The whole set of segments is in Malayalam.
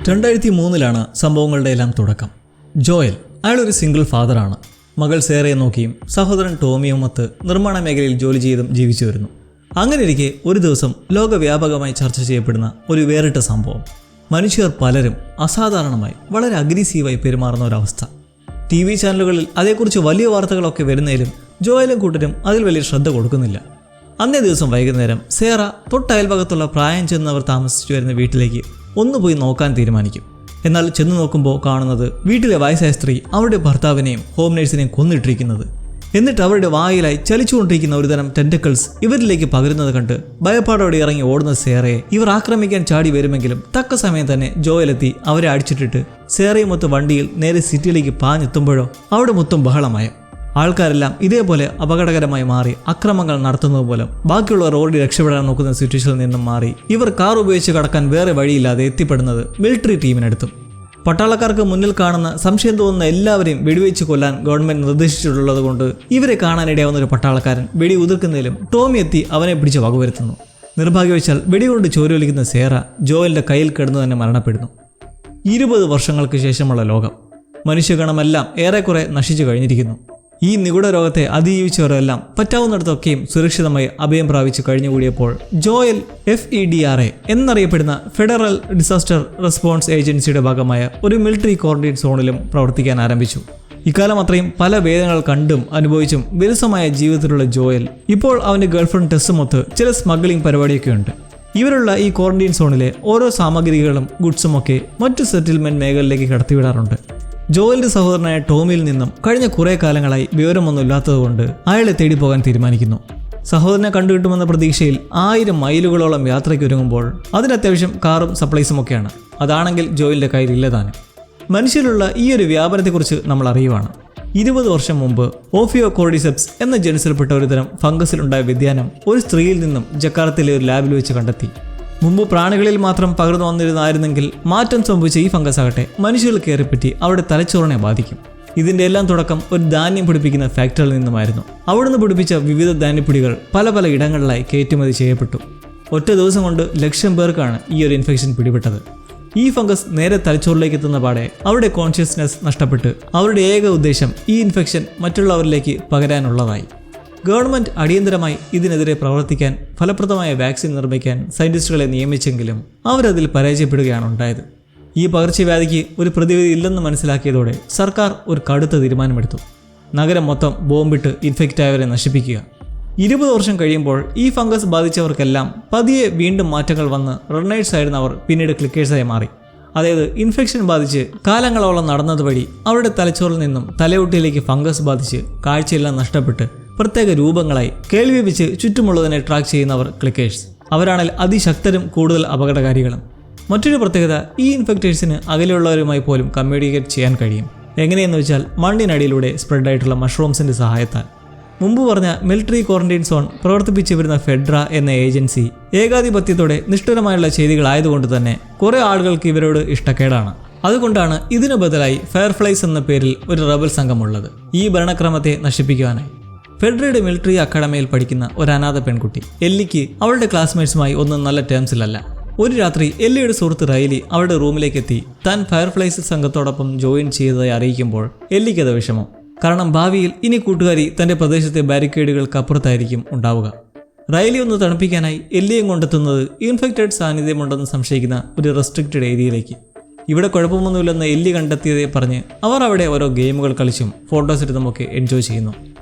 2003 സംഭവങ്ങളുടെ എല്ലാം തുടക്കം. ജോയൽ അയാളൊരു സിംഗിൾ ഫാദറാണ്. മകൾ സേറയെ നോക്കിയും സഹോദരൻ ടോമിയുമൊത്ത് നിർമ്മാണ മേഖലയിൽ ജോലി ചെയ്തും ജീവിച്ചു വരുന്നു. അങ്ങനെയിരിക്കെ ഒരു ദിവസം ലോകവ്യാപകമായി ചർച്ച ചെയ്യപ്പെടുന്ന ഒരു വേറിട്ട സംഭവം. മനുഷ്യർ പലരും അസാധാരണമായി വളരെ അഗ്രസീവായി പെരുമാറുന്ന ഒരവസ്ഥ. TV ചാനലുകളിൽ അതേക്കുറിച്ച് വലിയ വാർത്തകളൊക്കെ വരുന്നതിലും ജോയലും കൂട്ടരും അതിൽ വലിയ ശ്രദ്ധ കൊടുക്കുന്നില്ല. അന്നേ ദിവസം വൈകുന്നേരം സേറ തൊട്ടയൽഭാഗത്തുള്ള പ്രായം ചെന്നവർ താമസിച്ചു വരുന്ന വീട്ടിലേക്ക് ഒന്ന് പോയി നോക്കാൻ തീരുമാനിക്കും. എന്നാൽ ചെന്ന് നോക്കുമ്പോൾ കാണുന്നത് വീട്ടിലെ വയസ്സായ സ്ത്രീ അവരുടെ ഭർത്താവിനെയും ഹോം നേഴ്സിനെയും കൊന്നിട്ടിരിക്കുന്നത്. എന്നിട്ട് അവരുടെ വായിലായി ചലിച്ചുകൊണ്ടിരിക്കുന്ന ഒരുതരം ടെൻറ്റക്കിൾസ് ഇവരിലേക്ക് പകരുന്നത് കണ്ട് ഭയപ്പാടോടെ ഇറങ്ങി ഓടുന്ന സേറയെ ഇവർ ആക്രമിക്കാൻ ചാടി വരുമെങ്കിലും തക്ക സമയം തന്നെ ജോയലെത്തി അവരെ അടിച്ചിട്ടിട്ട് സേറയുമൊത്ത് വണ്ടിയിൽ നേരെ സിറ്റിയിലേക്ക് പാഞ്ഞെത്തുമ്പോഴോ അവിടെ മൊത്തം ബഹളമയം. ആൾക്കാരെല്ലാം ഇതേപോലെ അപകടകരമായി മാറി അക്രമങ്ങൾ നടത്തുന്നത് മൂലം ബാക്കിയുള്ളവർ ഓടി രക്ഷപ്പെടാൻ നോക്കുന്ന സിറ്റുവേഷനിൽ നിന്നും മാറി ഇവർ കാർ ഉപയോഗിച്ച് കടക്കാൻ വേറെ വഴിയില്ലാതെ എത്തിപ്പെടുന്നത് മിലിറ്ററി ടീമിനടുത്തും. പട്ടാളക്കാർക്ക് മുന്നിൽ കാണുന്ന സംശയം തോന്നുന്ന എല്ലാവരെയും വെടിവെച്ച് കൊല്ലാൻ ഗവൺമെന്റ് നിർദ്ദേശിച്ചിട്ടുള്ളത് കൊണ്ട് ഇവരെ കാണാനിടയാവുന്ന ഒരു പട്ടാളക്കാരൻ വെടി ഉതിർക്കുന്നതിലും ടോമി എത്തി അവനെ പിടിച്ച് വകവരുത്തുന്നു. നിർഭാഗ്യവശാൽ വെടികൊണ്ട് ചോരയൊലിക്കുന്ന സേറ ജോയലിന്റെ കയ്യിൽ കിടന്നു തന്നെ മരണപ്പെടുന്നു. 20 വർഷങ്ങൾക്ക് ശേഷമുള്ള ലോകം. മനുഷ്യഗണമെല്ലാം ഏറെക്കുറെ നശിച്ചു കഴിഞ്ഞിരിക്കുന്നു. ഈ നിഗൂഢ രോഗത്തെ അതിജീവിച്ചവരെല്ലാം പറ്റാവുന്നിടത്തൊക്കെയും സുരക്ഷിതമായി അഭയം പ്രാപിച്ചു കഴിഞ്ഞുകൂടിയപ്പോൾ ജോയൽ FEDRA എന്നറിയപ്പെടുന്ന ഫെഡറൽ ഡിസാസ്റ്റർ റെസ്പോൺസ് ഏജൻസിയുടെ ഭാഗമായ ഒരു മിലിറ്ററി ക്വാറന്റൈൻ സോണിലും പ്രവർത്തിക്കാൻ ആരംഭിച്ചു. ഇക്കാലം അത്രയും പല വേദനകൾ കണ്ടും അനുഭവിച്ചും വിരസമായ ജീവിതത്തിലുള്ള ജോയൽ ഇപ്പോൾ അവൻ്റെ ഗേൾഫ്രണ്ട് ടെസ്സുമൊത്ത് ചില സ്മഗ്ലിംഗ് പരിപാടിയൊക്കെയുണ്ട്. ഇവരുള്ള ഈ ക്വാറന്റൈൻ സോണിലെ ഓരോ സാമഗ്രികളും ഗുഡ്സുമൊക്കെ മറ്റു സെറ്റിൽമെന്റ് മേഖലയിലേക്ക് കടത്തിവിടാറുണ്ട്. ജോയലിന്റെ സഹോദരനായ ടോമിയിൽ നിന്നും കഴിഞ്ഞ കുറേ കാലങ്ങളായി വിവരമൊന്നും ഇല്ലാത്തതുകൊണ്ട് അയാളെ തേടി പോകാൻ തീരുമാനിക്കുന്നു. സഹോദരനെ കണ്ടുകിട്ടുമെന്ന പ്രതീക്ഷയിൽ 1000 മൈലുകളോളം യാത്രയ്ക്ക് ഒരുങ്ങുമ്പോൾ അതിനത്യാവശ്യം കാറും സപ്ലൈസും ഒക്കെയാണ്. അതാണെങ്കിൽ ജോയലിന്റെ കയ്യിൽ ഇല്ലതാനും. മനുഷ്യരിലുള്ള ഈ ഒരു വ്യാപാരത്തെക്കുറിച്ച് നമ്മൾ അറിയുവാണ്. 20 വർഷം മുമ്പ് ഓഫിയോ കോർഡിസെപ്സ് എന്ന ജനുസിൽപ്പെട്ട ഒരുതരം ഫംഗസിലുണ്ടായ വ്യതിയാനം ഒരു സ്ത്രീയിൽ നിന്നും ജക്കാർത്തയിലെ ഒരു ലാബിൽ വെച്ച് കണ്ടെത്തി. മുമ്പ് പ്രാണികളിൽ മാത്രം പകർന്നു വന്നിരുന്നായിരുന്നെങ്കിൽ മാറ്റം സംഭവിച്ച ഈ ഫംഗസ് ആകട്ടെ മനുഷ്യരിൽ കയറിപ്പറ്റി അവരുടെ തലച്ചോറിനെ ബാധിക്കും. ഇതിൻ്റെ എല്ലാം തുടക്കം ഒരു ധാന്യം പിടിപ്പിക്കുന്ന ഫാക്ടറിയിൽ നിന്നുമായിരുന്നു. അവിടുന്ന് പിടിപ്പിച്ച വിവിധ ധാന്യപ്പൊടികൾ പല പല ഇടങ്ങളിലായി കയറ്റുമതി ചെയ്യപ്പെട്ടു. ഒറ്റ ദിവസം കൊണ്ട് 1,00,000 പേർക്കാണ് ഈ ഒരു ഇൻഫെക്ഷൻ പിടിപെട്ടത്. ഈ ഫംഗസ് നേരെ തലച്ചോറിലേക്ക് എത്തുന്ന പാടെ അവരുടെ കോൺഷ്യസ്നെസ് നഷ്ടപ്പെട്ട് അവരുടെ ഏക ഉദ്ദേശം ഈ ഇൻഫെക്ഷൻ മറ്റുള്ളവരിലേക്ക് പകരാനുള്ളതായി. ഗവൺമെൻറ് അടിയന്തരമായി ഇതിനെതിരെ പ്രവർത്തിക്കാൻ ഫലപ്രദമായ വാക്സിൻ നിർമ്മിക്കാൻ സയൻറ്റിസ്റ്റുകളെ നിയമിച്ചെങ്കിലും അവരതിൽ പരാജയപ്പെടുകയാണ് ഉണ്ടായത്. ഈ പകർച്ചവ്യാധിക്ക് ഒരു പ്രതിവിധി ഇല്ലെന്ന് മനസ്സിലാക്കിയതോടെ സർക്കാർ ഒരു കടുത്ത തീരുമാനമെടുത്തു. നഗരം മൊത്തം ബോംബിട്ട് ഇൻഫെക്റ്റ് ആയവരെ നശിപ്പിക്കുക. 20 വർഷം കഴിയുമ്പോൾ ഈ ഫംഗസ് ബാധിച്ചവർക്കെല്ലാം പതിയെ വീണ്ടും മാറ്റങ്ങൾ വന്ന് റണ്ണേഴ്സ് ആയിരുന്നവർ പിന്നീട് ക്ലിക്കേഴ്സായി മാറി. അതായത് ഇൻഫെക്ഷൻ ബാധിച്ച് കാലങ്ങളോളം നടന്നത് വഴി അവരുടെ തലച്ചോറിൽ നിന്നും തലയൊട്ടിയിലേക്ക് ഫംഗസ് ബാധിച്ച് കാഴ്ചയെല്ലാം നഷ്ടപ്പെട്ട് പ്രത്യേക രൂപങ്ങളായി കേൾവി വെച്ച് ചുറ്റുമുള്ളതിനെ ട്രാക്ക് ചെയ്യുന്നവർ ക്ലിക്കേഴ്സ്. അവരാണെങ്കിൽ അതിശക്തരും കൂടുതൽ അപകടകാരികളും. മറ്റൊരു പ്രത്യേകത, ഈ ഇൻഫെക്റ്റേഴ്സിന് അകലെയുള്ളവരുമായി പോലും കമ്മ്യൂണിക്കേറ്റ് ചെയ്യാൻ കഴിയും. എങ്ങനെയെന്ന് വെച്ചാൽ മണ്ണിനടിയിലൂടെ സ്പ്രെഡായിട്ടുള്ള മഷ്റൂംസിൻ്റെ സഹായത്താൽ. മുമ്പ് പറഞ്ഞ മിലിറ്ററി ക്വാറന്റൈൻ സോൺ പ്രവർത്തിപ്പിച്ചു വരുന്ന ഫെഡ്ര എന്ന ഏജൻസി ഏകാധിപത്യത്തോടെ നിഷ്ഠുരമായുള്ള ചെയ്തികളായതുകൊണ്ട് തന്നെ കുറേ ആളുകൾക്ക് ഇവരോട് ഇഷ്ടക്കേടാണ്. അതുകൊണ്ടാണ് ഇതിനു ബദലായി ഫയർഫ്ലൈസ് എന്ന പേരിൽ ഒരു റബൽ സംഘമുള്ളത്, ഈ ഭരണക്രമത്തെ നശിപ്പിക്കുവാനായി. ഫെഡറയുടെ മിലിറ്ററി അക്കാഡമിയിൽ പഠിക്കുന്ന ഒരു അനാഥ പെൺകുട്ടി എല്ലിക്ക് അവളുടെ ക്ലാസ്മേറ്റ്സുമായി ഒന്നും നല്ല ടേംസിലല്ല. ഒരു രാത്രി എല്ലിയുടെ സുഹൃത്ത് റൈലി അവളുടെ റൂമിലേക്ക് എത്തി താൻ ഫയർഫ്ലൈസ് സംഘത്തോടൊപ്പം ജോയിൻ ചെയ്തതായി അറിയിക്കുമ്പോൾ എല്ലിക്കത് വിഷമം. കാരണം ഭാവിയിൽ ഇനി കൂട്ടുകാരി തൻ്റെ പ്രദേശത്തെ ബാരിക്കേഡുകൾക്ക് അപ്പുറത്തായിരിക്കും ഉണ്ടാവുക. റൈലി ഒന്ന് തണുപ്പിക്കാനായി എല്ലിയും കൊണ്ടെത്തുന്നത് ഇൻഫെക്റ്റഡ് സാന്നിധ്യമുണ്ടെന്ന് സംശയിക്കുന്ന ഒരു റെസ്ട്രിക്റ്റഡ് ഏരിയയിലേക്ക്. ഇവിടെ കുഴപ്പമൊന്നുമില്ലെന്ന് എല്ലി കണ്ടെത്തിയതേ പറഞ്ഞ് അവർ അവിടെ ഓരോ ഗെയിമുകൾ കളിച്ചും ഫോട്ടോസ് എടുത്തുമൊക്കെ എൻജോയ് ചെയ്യുന്നു.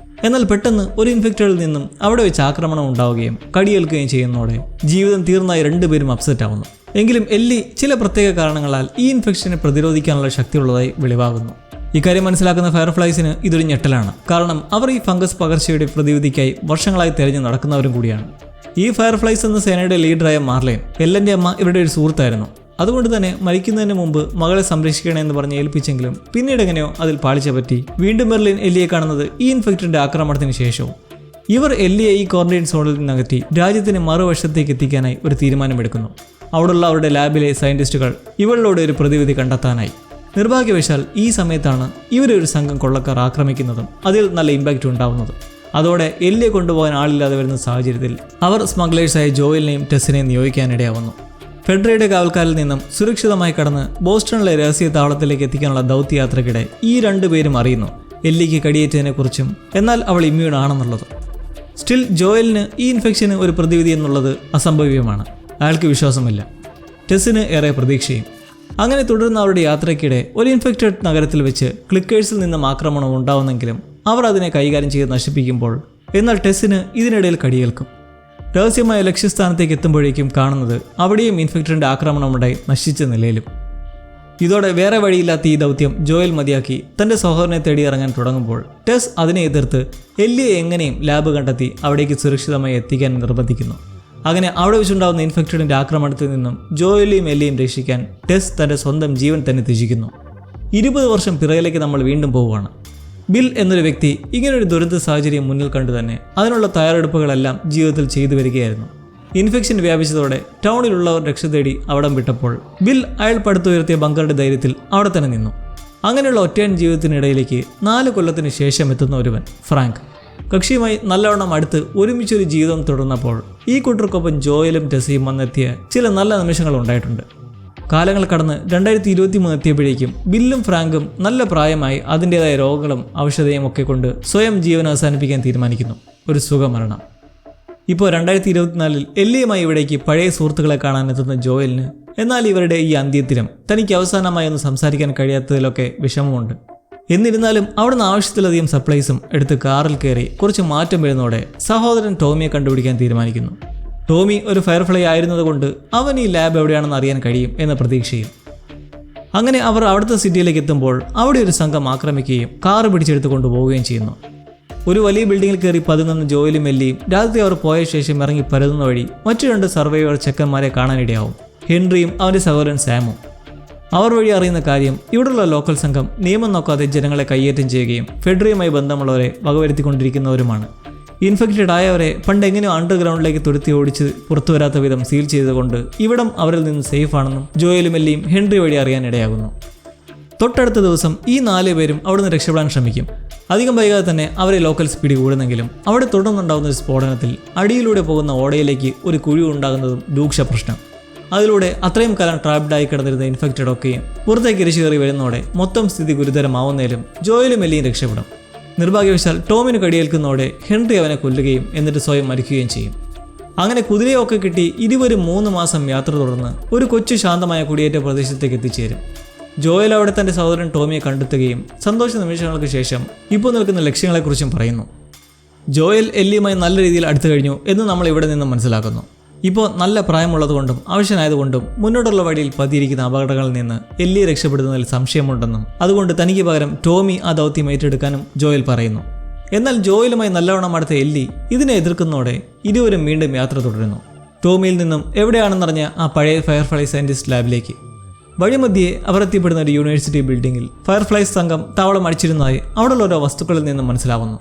എന്നാൽ പെട്ടെന്ന് ഒരു ഇൻഫെക്റ്റഡിൽ നിന്നും അവിടെ വെച്ച് ആക്രമണം ഉണ്ടാവുകയും കടിയേൽക്കുകയും ചെയ്യുന്നതോടെ ജീവിതം തീർന്നായി 2 പേരും അപ്സെറ്റ് ആവുന്നു. എങ്കിലും എല്ലി ചില പ്രത്യേക കാരണങ്ങളാൽ ഈ ഇൻഫെക്ഷനെ പ്രതിരോധിക്കാനുള്ള ശക്തിയുള്ളതായി വെളിവാകുന്നു. ഇക്കാര്യം മനസ്സിലാക്കുന്ന ഫയർഫ്ലൈസിന് ഇതൊരു ഞെട്ടലാണ്. കാരണം അവർ ഈ ഫംഗസ് പകർച്ചയുടെ പ്രതിവിധിക്കായി വർഷങ്ങളായി തിരഞ്ഞു നടക്കുന്നവരും കൂടിയാണ്. ഈ ഫയർഫ്ലൈസ് എന്ന സേനയുടെ ലീഡറായ മാർലൈൻ എല്ലൻ്റെ അമ്മ ഇവരുടെ ഒരു സുഹൃത്തായിരുന്നു. അതുകൊണ്ട് തന്നെ മരിക്കുന്നതിന് മുമ്പ് മകളെ സംരക്ഷിക്കണമെന്ന് പറഞ്ഞ് ഏൽപ്പിച്ചെങ്കിലും പിന്നീട് എങ്ങനെയോ അതിൽ പാളിച്ച പറ്റി വീണ്ടും മെർലിൻ എല്ലിയെ കാണുന്നത് ഈ ഇൻഫെക്റ്റഡ് ആക്രമണത്തിന് ശേഷവും. ഇവർ എല്ലിയെ ഈ ക്വാറന്റൈൻ സോണിൽ നിന്നകറ്റി രാജ്യത്തിന് മറുവശത്തേക്ക് എത്തിക്കാനായി ഒരു തീരുമാനമെടുക്കുന്നു. അവിടെയുള്ള അവരുടെ ലാബിലെ സയൻറ്റിസ്റ്റുകൾ ഇവളിലൂടെ ഒരു പ്രതിവിധി കണ്ടെത്താനായി. നിർഭാഗ്യവശാൽ ഈ സമയത്താണ് ഇവരെ ഒരു സംഘം കൊള്ളക്കാർ ആക്രമിക്കുന്നതും അതിൽ നല്ല ഇമ്പാക്റ്റ് ഉണ്ടാവുന്നതും. അതോടെ എല്ലിയെ കൊണ്ടുപോകാൻ ആളില്ലാതെ വരുന്ന സാഹചര്യത്തിൽ അവർ സ്മഗ്ലേഴ്സായ ജോയലിനെയും ടെസ്സിനെയും നിയോഗിക്കാനിടയാവുന്നു. ഫെഡറയുടെ കാവൽക്കാരിൽ നിന്നും സുരക്ഷിതമായി കടന്ന് ബോസ്റ്റണിലെ രഹസ്യ താവളത്തിലേക്ക് എത്തിക്കാനുള്ള ദൗത്യയാത്രയ്ക്കിടെ ഈ രണ്ടുപേരും അറിയുന്നു എല്ലിക്ക് കടിയേറ്റതിനെക്കുറിച്ചും, എന്നാൽ അവൾ ഇമ്മ്യൂൺ ആണെന്നുള്ളത്. സ്റ്റിൽ ജോയലിന് ഈ ഇൻഫെക്ഷന് ഒരു പ്രതിവിധി എന്നുള്ളത് അസംഭവ്യമാണ്. അയാൾക്ക് വിശ്വാസമില്ല. ടെസ്സിന് ഏറെ പ്രതീക്ഷയും. അങ്ങനെ തുടർന്ന് അവരുടെ യാത്രയ്ക്കിടെ ഒരു ഇൻഫെക്റ്റഡ് നഗരത്തിൽ വെച്ച് ക്ലിക്കേഴ്സിൽ നിന്നും ആക്രമണം ഉണ്ടാവുന്നെങ്കിലും അവർ അതിനെ കൈകാര്യം ചെയ്ത് നശിപ്പിക്കുമ്പോൾ, എന്നാൽ ടെസ്സിന് ഇതിനിടയിൽ കടിയേൽക്കും. രഹസ്യമായ ലക്ഷ്യസ്ഥാനത്തേക്ക് എത്തുമ്പോഴേക്കും കാണുന്നത് അവിടെയും ഇൻഫെക്റ്റഡിൻ്റെ ആക്രമണമുണ്ടായി നശിച്ച നിലയിലും. ഇതോടെ വേറെ വഴിയില്ലാത്ത ഈ ദൗത്യം ജോയൽ മതിയാക്കി തൻ്റെ സഹോദരനെ തേടി ഇറങ്ങാൻ തുടങ്ങുമ്പോൾ ടെസ് അതിനെ എതിർത്ത് എല്ലിയെ എങ്ങനെയും ലാബ് കണ്ടെത്തി അവിടേക്ക് സുരക്ഷിതമായി എത്തിക്കാൻ നിർബന്ധിക്കുന്നു. അങ്ങനെ അവിടെ വെച്ചുണ്ടാകുന്ന ഇൻഫെക്റ്റഡിൻ്റെ ആക്രമണത്തിൽ നിന്നും ജോയലിയും എല്ലിയും രക്ഷിക്കാൻ ടെസ് തൻ്റെ സ്വന്തം ജീവൻ തന്നെ ത്യജിക്കുന്നു. 20 വർഷം പിറകിലേക്ക് നമ്മൾ വീണ്ടും പോവുകയാണ്. ബിൽ എന്നൊരു വ്യക്തി ഇങ്ങനൊരു ദുരന്ത സാഹചര്യം മുന്നിൽ കണ്ടു തന്നെ അതിനുള്ള തയ്യാറെടുപ്പുകളെല്ലാം ജീവിതത്തിൽ ചെയ്തു വരികയായിരുന്നു. ഇൻഫെക്ഷൻ വ്യാപിച്ചതോടെ ടൗണിലുള്ളവർ രക്ഷ തേടി അവിടം വിട്ടപ്പോൾ ബിൽ അയാൾ പടുത്തുയർത്തിയ ബങ്കറുടെ ധൈര്യത്തിൽ അവിടെ തന്നെ നിന്നു. അങ്ങനെയുള്ള ഒറ്റയൻ ജീവിതത്തിനിടയിലേക്ക് 4 കൊല്ലത്തിന് ശേഷം എത്തുന്ന ഒരുവൻ ഫ്രാങ്ക്. കക്ഷിയുമായി നല്ലവണ്ണം അടുത്ത് ഒരുമിച്ചൊരു ജീവിതം തുടർന്നപ്പോൾ ഈ കൂട്ടർക്കൊപ്പം ജോയലും ടെസ്സിയും വന്നെത്തിയ ചില നല്ല നിമിഷങ്ങൾ ഉണ്ടായിട്ടുണ്ട്. കാലങ്ങൾ കടന്ന് 2023 എത്തിയപ്പോഴേക്കും ബില്ലും ഫ്രാങ്കും നല്ല പ്രായമായി അതിൻ്റേതായ രോഗങ്ങളും ഔഷധയും ഒക്കെ കൊണ്ട് സ്വയം ജീവൻ അവസാനിപ്പിക്കാൻ തീരുമാനിക്കുന്നു. ഒരു സുഖമരണം. ഇപ്പോൾ 2024 എല്ലിയുമായി ഇവിടേക്ക് പഴയ സുഹൃത്തുക്കളെ കാണാനെത്തുന്ന ജോയലിന് എന്നാൽ ഇവരുടെ ഈ അന്ത്യത്തിലും തനിക്ക് അവസാനമായി ഒന്ന് സംസാരിക്കാൻ കഴിയാത്തതിലൊക്കെ വിഷമമുണ്ട്. എന്നിരുന്നാലും അവിടുന്ന് ആവശ്യത്തിലധികം സപ്ലൈസും എടുത്ത് കാറിൽ കയറി കുറച്ച് മാറ്റം വരുന്നതോടെ സഹോദരൻ ടോമിയെ കണ്ടുപിടിക്കാൻ തീരുമാനിക്കുന്നു. ടോമി ഒരു ഫയർഫ്ലൈ ആയിരുന്നതുകൊണ്ട് അവൻ ഈ ലാബ് എവിടെയാണെന്ന് അറിയാൻ കഴിയും എന്ന പ്രതീക്ഷയിൽ. അങ്ങനെ അവർ അവിടുത്തെ സിറ്റിയിലേക്ക് എത്തുമ്പോൾ അവിടെ ഒരു സംഘം ആക്രമിക്കുകയും കാറ് പിടിച്ചെടുത്ത് കൊണ്ടുപോവുകയും ചെയ്യുന്നു. ഒരു വലിയ ബിൽഡിങ്ങിൽ കയറി പതുങ്ങുന്ന ജോയലും എല്ലിയും രാത്രി അവർ പോയ ശേഷം ഇറങ്ങി പരതുന്ന വഴി മറ്റു 2 സർവൈവർ ചെക്കന്മാരെ കാണാനിടയാവും. ഹെൻറിയും അവൻ്റെ സഹോദരൻ സാമും. അവർ വഴി അറിയുന്ന കാര്യം ഇവിടെയുള്ള ലോക്കൽ സംഘം നിയമം നോക്കാതെ ജനങ്ങളെ കയ്യേറ്റം ചെയ്യുകയും ഫെഡറയുമായി ബന്ധമുള്ളവരെ വകവരുത്തിക്കൊണ്ടിരിക്കുന്നവരുമാണ്. ഇൻഫെക്റ്റഡ് ആയവരെ പണ്ട് എങ്ങനെയോ അണ്ടർഗ്രൗണ്ടിലേക്ക് തുരുത്തി ഓടിച്ച് പുറത്തു വരാത്ത വിധം സീൽ ചെയ്തുകൊണ്ട് ഇവിടം അവരിൽ നിന്ന് സേഫ് ആണെന്നും ജോയലും എല്ലിയും ഹെൻറി വഴി അറിയാനിടയാകുന്നു. തൊട്ടടുത്ത ദിവസം ഈ 4 പേരും അവിടുന്ന് രക്ഷപ്പെടാൻ ശ്രമിക്കും. അധികം വൈകാതെ തന്നെ അവരെ ലോക്കൽസ് പിടികൂടുന്നെങ്കിലും അവിടെ തുടർന്നുണ്ടാകുന്ന ഒരു സ്ഫോടനത്തിൽ അടിയിലൂടെ പോകുന്ന ഓടയിലേക്ക് ഒരു കുഴി ഉണ്ടാകുന്നതും രൂക്ഷ പ്രശ്നം. അതിലൂടെ അത്രയും കാലം ട്രാപ്ഡായി കിടന്നിരുന്ന ഇൻഫെക്റ്റഡ് ഒക്കെയും പുറത്തേക്ക് ഇരച്ചു കയറി വരുന്നതോടെ മൊത്തം സ്ഥിതി ഗുരുതരമാവുന്നതിലും ജോയലും എല്ലിയും രക്ഷപ്പെടും. നിർഭാഗ്യവശാൽ ടോമിന് കടിയേൽക്കുന്നതോടെ ഹെൻറി അവനെ കൊല്ലുകയും എന്നിട്ട് സ്വയം മരിക്കുകയും ചെയ്യും. അങ്ങനെ കുതിരയൊക്കെ കിട്ടി ഇരുവരും 3 മാസം യാത്ര തുടർന്ന് ഒരു കൊച്ചു ശാന്തമായ കുടിയേറ്റ പ്രദേശത്തേക്ക് എത്തിച്ചേരും. ജോയൽ അവിടെ തൻ്റെ സഹോദരൻ ടോമിയെ കണ്ടെത്തുകയും സന്തോഷ നിമിഷങ്ങൾക്ക് ശേഷം ഇപ്പോൾ നിൽക്കുന്ന ലക്ഷ്യങ്ങളെക്കുറിച്ചും പറയുന്നു. ജോയൽ എല്ലിയുമായി നല്ല രീതിയിൽ അടുത്തു കഴിഞ്ഞു എന്ന് നമ്മൾ ഇവിടെ നിന്ന് മനസ്സിലാക്കുന്നു. ഇപ്പോൾ നല്ല പ്രായമുള്ളതുകൊണ്ടും ആവശ്യമായതുകൊണ്ടും മുന്നോട്ടുള്ള വഴിയിൽ പതിയിരിക്കുന്ന അപകടങ്ങളിൽ നിന്ന് എല്ലിയെ രക്ഷപ്പെടുന്നതിൽ സംശയമുണ്ടെന്നും അതുകൊണ്ട് തനിക്ക് പകരം ടോമി ആ ദൗത്യം ഏറ്റെടുക്കാനും ജോയൽ പറയുന്നു. എന്നാൽ ജോയലുമായി നല്ലവണ്ണം അടുത്ത എല്ലി ഇതിനെ എതിർക്കുന്നതോടെ ഇരുവരും വീണ്ടും യാത്ര തുടരുന്നു. ടോമിയിൽ നിന്നും എവിടെയാണെന്നറിഞ്ഞ ആ പഴയ ഫയർഫ്ലൈ സയൻറ്റിസ്റ്റ് ലാബിലേക്ക്. വഴിമധ്യേ അവർ എത്തിപ്പെടുന്ന ഒരു യൂണിവേഴ്സിറ്റി ബിൽഡിങ്ങിൽ ഫയർഫ്ലൈസ് സംഘം താവളം അടിച്ചിരുന്നതായി അവിടെയുള്ള ഓരോ വസ്തുക്കളിൽ നിന്നും മനസ്സിലാവുന്നു.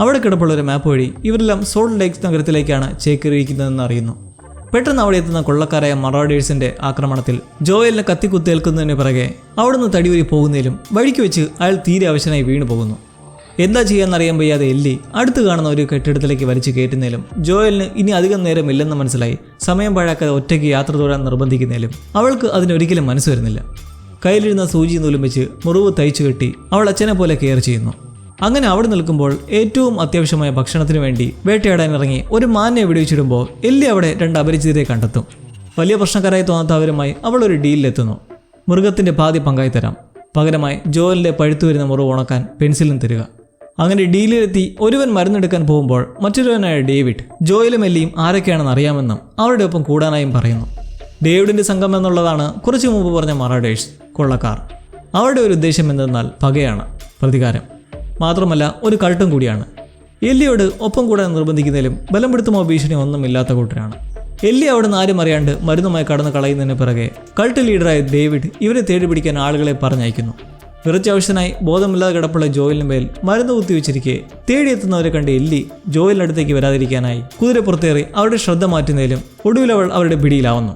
അവിടെ കിടപ്പുള്ള ഒരു മാപ്പ് വഴി ഇവരെല്ലാം സോൾട്ട് ലേക്സ് നഗരത്തിലേക്കാണ് ചേക്കേറിയിരിക്കുന്നതെന്ന് അറിയുന്നു. പെട്ടെന്ന് അവിടെ എത്തുന്ന കൊള്ളക്കാരായ മറാഡേഴ്സിന്റെ ആക്രമണത്തിൽ ജോയലിനെ കത്തിക്കുത്തേൽക്കുന്നതിന് പിറകെ അവിടുന്ന് തടിയൂരി പോകുന്നതിലും വഴിക്ക് വെച്ച് അയാൾ തീരെ അവശനായി വീണു പോകുന്നു. എന്താ ചെയ്യാന്നറിയാൻ വയ്യാതെ എല്ലി അടുത്ത് കാണുന്ന ഒരു കെട്ടിടത്തിലേക്ക് വലിച്ചു കയറ്റുന്നതിലും ജോയലിന് ഇനി അധികം നേരം ഇല്ലെന്ന് മനസ്സിലായി സമയം പാഴാക്കാതെ ഒറ്റയ്ക്ക് യാത്ര തുടരാൻ നിർബന്ധിക്കുന്നതിലും അവൾക്ക് അതിനൊരിക്കലും മനസ്സ് വരുന്നില്ല. കയ്യിലിരുന്ന സൂചി നൂലും വെച്ച് മുറിവ് തയ്ച്ചു കെട്ടി അവൾ അച്ഛനെ പോലെ കെയർ ചെയ്യുന്നു. അങ്ങനെ അവിടെ നിൽക്കുമ്പോൾ ഏറ്റവും അത്യാവശ്യമായ ഭക്ഷണത്തിന് വേണ്ടി വേട്ടയാടാനിറങ്ങി ഒരു മാനിനെ വെടിവെച്ചിടുമ്പോൾ എല്ലി അവിടെ 2 അപരിചിതരെ കണ്ടെത്തും. വലിയ പ്രശ്നക്കാരായി തോന്നാത്ത അവരുമായി അവൾ ഒരു ഡീലിലെത്തുന്നു. മൃഗത്തിൻ്റെ പാതി പങ്കായി തരാം, പകരമായി ജോയലിൻ്റെ പഴുത്തു വരുന്ന മുറിവ് ഉണക്കാൻ പെൻസിലും തരിക. അങ്ങനെ ഡീലിലെത്തി ഒരുവൻ മരുന്നെടുക്കാൻ പോകുമ്പോൾ മറ്റൊരുവനായ ഡേവിഡ് ജോയലും എല്ലിയും ആരൊക്കെയാണെന്ന് അറിയാമെന്നും അവരുടെ ഒപ്പം കൂടാനായും പറയുന്നു. ഡേവിഡിൻ്റെ സംഘം എന്നുള്ളതാണ് കുറച്ചു മുമ്പ് പറഞ്ഞ മറാഡേഴ്സ്, കൊള്ളക്കാർ. അവരുടെ ഒരു ഉദ്ദേശം എന്തെന്നാൽ പകയാണ്, പ്രതികാരം. മാത്രമല്ല ഒരു കൾട്ടും കൂടിയാണ്. എല്ലിയോട് ഒപ്പം കൂടാൻ നിർബന്ധിക്കുന്നതിലും ബലം പിടുത്തമോ ഭീഷണിയോ ഒന്നും ഇല്ലാത്ത കൂട്ടരാണ്. എല്ലി അവിടുന്ന് ആരും അറിയാണ്ട് മരുന്നുമായി കടന്നു കളയുന്നതിന് പിറകെ കൾട്ട് ലീഡറായ ഡേവിഡ് ഇവരെ തേടി പിടിക്കാൻ ആളുകളെ പറഞ്ഞയക്കുന്നു. വിറച്ചാവശ്യനായി ബോധമില്ലാതെ കിടപ്പുള്ള ജോയലിന് മേൽ മരുന്ന് കുത്തിവെച്ചിരിക്കെ തേടിയെത്തുന്നവരെ കണ്ട് എല്ലി ജോയലിനടുത്തേക്ക് വരാതിരിക്കാനായി കുതിരപ്പുറത്തേറി അവരുടെ ശ്രദ്ധ മാറ്റുന്നതിലും ഒടുവിൽ അവൾ അവരുടെ പിടിയിലാവുന്നു.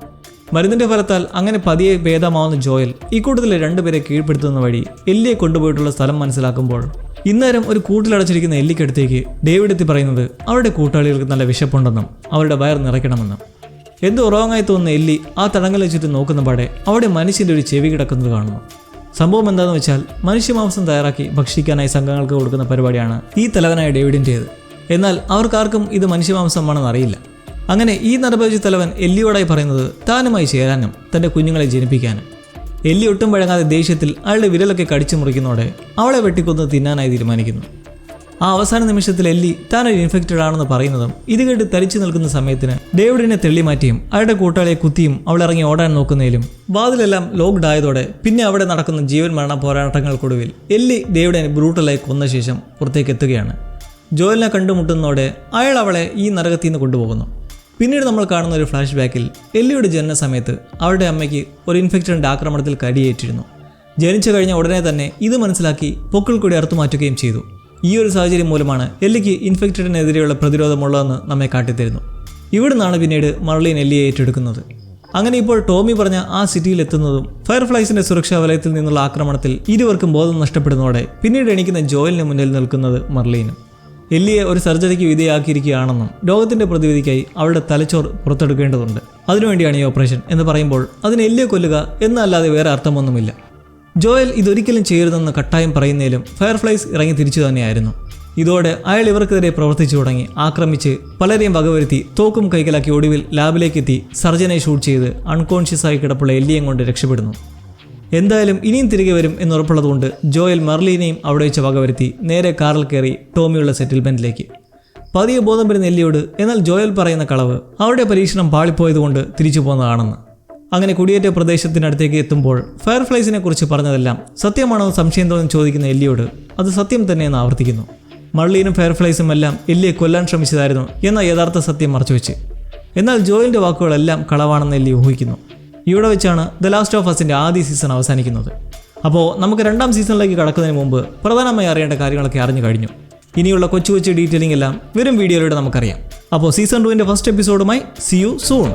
മരുന്നിന്റെ ഫലത്താൽ അങ്ങനെ പതിയെ ഭേദമാവുന്ന ജോയൽ ഈ കൂട്ടത്തിലെ 2 പേരെ കീഴ്പ്പെടുത്തുന്ന വഴി എല്ലിയെ കൊണ്ടുപോയിട്ടുള്ള സ്ഥലം മനസ്സിലാക്കുമ്പോൾ ഇന്നേരം ഒരു കൂട്ടിലടച്ചിരിക്കുന്ന എല്ലിക്കടുത്തേക്ക് ഡേവിഡ് എത്തി പറയുന്നത് അവരുടെ കൂട്ടാളികൾക്ക് നല്ല വിശപ്പുണ്ടെന്നും അവരുടെ വയർ നിറയ്ക്കണമെന്നും. എന്തോ റോങ്ങായി തോന്നുന്ന എല്ലി ആ തടങ്കൽ വെച്ചിട്ട് നോക്കുന്ന പാടെ അവിടെ മനുഷ്യൻ്റെ ഒരു ചെവി കിടക്കുന്നത് കാണുന്നു. സംഭവം എന്താണെന്ന് വെച്ചാൽ മനുഷ്യമാംസം തയ്യാറാക്കി ഭക്ഷിക്കാനായി സംഘങ്ങൾക്ക് കൊടുക്കുന്ന പരിപാടിയാണ് ഈ തലവനായ ഡേവിഡിൻ്റേത്. എന്നാൽ അവർക്കാർക്കും ഇത് മനുഷ്യമാംസമാണെന്ന് അറിയില്ല. അങ്ങനെ ഈ നരഭോജി തലവൻ എല്ലിയോടായി പറയുന്നത് താനുമായി ചേരാനും തൻ്റെ കുഞ്ഞുങ്ങളെ ജനിപ്പിക്കാനും. എല്ലി ഒട്ടും വഴങ്ങാതെ ദേഷ്യത്തിൽ അയാളുടെ വിരലൊക്കെ കടിച്ചു മുറിക്കുന്നതോടെ അവളെ വെട്ടിക്കൊന്ന് തിന്നാനായി തീരുമാനിക്കുന്നു. ആ അവസാന നിമിഷത്തിൽ എല്ലി താനൊരു ഇൻഫെക്റ്റഡ് ആണെന്ന് പറയുന്നതും ഇത് കേട്ട് തരിച്ചു നിൽക്കുന്ന സമയത്തിന് ഡേവിഡിനെ തെള്ളിമാറ്റിയും അയാളുടെ കൂട്ടാളിയെ കുത്തിയും അവളിറങ്ങി ഓടാൻ നോക്കുന്നതിലും വാതിലെല്ലാം ലോക്ക്ഡ് ആയതോടെ പിന്നെ അവിടെ നടക്കുന്ന ജീവൻ മരണ പോരാട്ടങ്ങൾക്കൊടുവിൽ എല്ലി ഡേവിഡിനെ ബ്രൂട്ടലായി കൊന്ന ശേഷം പുറത്തേക്ക് എത്തുകയാണ്. ജോയലിനെ കണ്ടുമുട്ടുന്നതോടെ അയാൾ അവളെ ഈ നരകത്തിൽ നിന്ന് കൊണ്ടുപോകുന്നു. പിന്നീട് നമ്മൾ കാണുന്ന ഒരു ഫ്ലാഷ് ബാക്കിൽ എല്ലിയുടെ ജനന സമയത്ത് അവളുടെ അമ്മയ്ക്ക് ഒരു ഇൻഫെക്ഷൻ്റെ ആക്രമണത്തിൽ കടിയേറ്റിരുന്നു. ജനിച്ചു കഴിഞ്ഞ ഉടനെ തന്നെ ഇത് മനസ്സിലാക്കി പൊക്കിൾ കൂടി അറുത്തുമാറ്റുകയും ചെയ്തു. ഈ ഒരു സാഹചര്യം മൂലമാണ് എല്ലിക്ക് ഇൻഫെക്റ്റഡിനെതിരെയുള്ള പ്രതിരോധമുള്ളതെന്ന് നമ്മെ കാട്ടിത്തരുന്നു. ഇവിടുന്നാണ് പിന്നീട് മർലീൻ എല്ലിയെ ഏറ്റെടുക്കുന്നത്. അങ്ങനെ ഇപ്പോൾ ടോമി പറഞ്ഞ ആ സിറ്റിയിൽ എത്തുന്നതും ഫയർഫ്ലൈസിന്റെ സുരക്ഷാ വലയത്തിൽ നിന്നുള്ള ആക്രമണത്തിൽ ഇരുവർക്കും ബോധം നഷ്ടപ്പെടുന്നതോടെ പിന്നീട് എണീക്കുന്ന ജോയലിന് മുന്നിൽ നിൽക്കുന്നത് മർലീനും. എല്ലിയെ ഒരു സർജറിക്ക് വിധേയാക്കിയിരിക്കുകയാണെന്നും രോഗത്തിന്റെ പ്രതിവിധിക്കായി അവളുടെ തലച്ചോർ പുറത്തെടുക്കേണ്ടതുണ്ട്, അതിനുവേണ്ടിയാണ് ഈ ഓപ്പറേഷൻ എന്ന് പറയുമ്പോൾ അതിന് എല്ലിയെ കൊല്ലുക എന്നല്ലാതെ വേറെ അർത്ഥമൊന്നുമില്ല. ജോയൽ ഇതൊരിക്കലും ചെയ്യരുതെന്ന് കട്ടായം പറയുന്നതിലും ഫയർഫ്ലൈസ് ഇറങ്ങി തിരിച്ചു തന്നെയായിരുന്നു. ഇതോടെ അയാൾ ഇവർക്കെതിരെ പ്രവർത്തിച്ചു തുടങ്ങി ആക്രമിച്ച് പലരെയും വകവരുത്തി തോക്കും കൈക്കലാക്കി ഒടുവിൽ ലാബിലേക്ക് എത്തി സർജനെ ഷൂട്ട് ചെയ്ത് അൺകോൺഷ്യസായി കിടപ്പുള്ള എല്ലിയും കൊണ്ട് രക്ഷപ്പെടുന്നു. എന്തായാലും ഇനിയും തിരികെ വരും എന്നുറപ്പുള്ളതുകൊണ്ട് ജോയൽ മർലീനെയും അവിടെ വെച്ച് വകവരുത്തി നേരെ കാറിൽ കയറി ടോമിയുള്ള സെറ്റിൽമെൻറ്റിലേക്ക്. പതിയെ ബോധം വരുന്ന എല്ലിയോട് എന്നാൽ ജോയൽ പറയുന്ന കളവ് അവരുടെ പരീക്ഷണം പാളിപ്പോയതുകൊണ്ട് തിരിച്ചു പോകുന്നതാണെന്ന്. അങ്ങനെ കുടിയേറ്റ പ്രദേശത്തിനടുത്തേക്ക് എത്തുമ്പോൾ ഫയർഫ്ലൈസിനെ കുറിച്ച് പറഞ്ഞതെല്ലാം സത്യമാണോ സംശയം തോന്നി ചോദിക്കുന്ന എല്ലിയോട് അത് സത്യം തന്നെയെന്ന് ആവർത്തിക്കുന്നു. മർലീനും ഫയർഫ്ലൈസും എല്ലാം എല്ലിയെ കൊല്ലാൻ ശ്രമിച്ചതായിരുന്നു എന്ന യഥാർത്ഥ സത്യം മറച്ചുവെച്ച്. എന്നാൽ ജോയലിൻ്റെ വാക്കുകളെല്ലാം കളവാണെന്ന് എല്ലി ഊഹിക്കുന്നു. ഇവിടെ വെച്ചാണ് ദ ലാസ്റ്റ് ഓഫ് അസിൻ്റെ ആദ്യ സീസൺ അവസാനിക്കുന്നത്. അപ്പോൾ നമുക്ക് രണ്ടാം സീസണിലേക്ക് കടക്കുന്നതിന് മുമ്പ് പ്രധാനമായി അറിയേണ്ട കാര്യങ്ങളൊക്കെ അറിഞ്ഞു കഴിഞ്ഞു. ഇനിയുള്ള കൊച്ചു കൊച്ചു ഡീറ്റെയിലിംഗ് എല്ലാം വരും വീഡിയോയിലൂടെ നമുക്കറിയാം. അപ്പോൾ സീസൺ 2ൻ്റെ ഫസ്റ്റ് എപ്പിസോഡുമായി സീ യു സൂൺ.